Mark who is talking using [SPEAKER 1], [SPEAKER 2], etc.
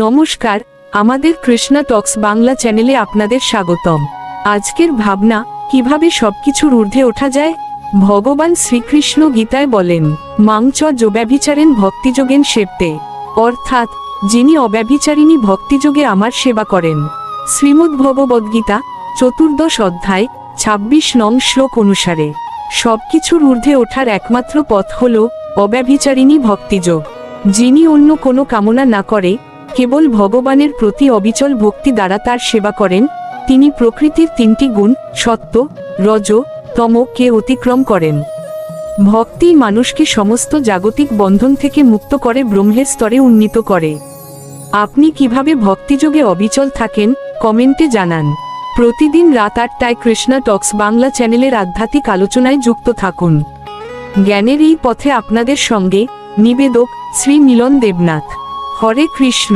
[SPEAKER 1] নমস্কার, আমাদের কৃষ্ণা টক্স বাংলা চ্যানেলে আপনাদের স্বাগতম। আজকের ভাবনা, কিভাবে সবকিছুর ঊর্ধ্বে ওঠা যায়। ভগবান শ্রীকৃষ্ণ গীতায় বলেন, মাংচ যোব্যভিচারেন ভক্তিযোগেন সেবতে, অর্থাৎ যিনি অব্যভিচারিণী ভক্তিযোগে আমার সেবা করেন। শ্রীমদ্ভগবদ্গীতা 14 অধ্যায় 26 নং শ্লোক অনুসারে সবকিছুর ঊর্ধ্বে ওঠার একমাত্র পথ হল অব্যভিচারিণী ভক্তিযোগ। যিনি অন্য কোনো কামনা না করে, কেবল ভগবানের প্রতি অবিচল ভক্তি দ্বারা তার সেবা করেন, তিনি প্রকৃতির 3টি গুণ সত্ত্ব, রজ, তম কে অতিক্রম করেন। ভক্তি মানুষকে সমস্ত জাগতিক বন্ধন থেকে মুক্ত করে ব্রহ্মের স্তরে উন্নীত করে। আপনি কিভাবে ভক্তিযোগে অবিচল থাকেন, কমেন্টে জানান। প্রতিদিন রাত 8টায় কৃষ্ণা টক্স বাংলা চ্যানেলের আধ্যাত্মিক আলোচনায় যুক্ত থাকুন। জ্ঞানের এই পথে আপনাদের সঙ্গে নিবেদক শ্রী মিলন দেবনাথ। হরে কৃষ্ণ।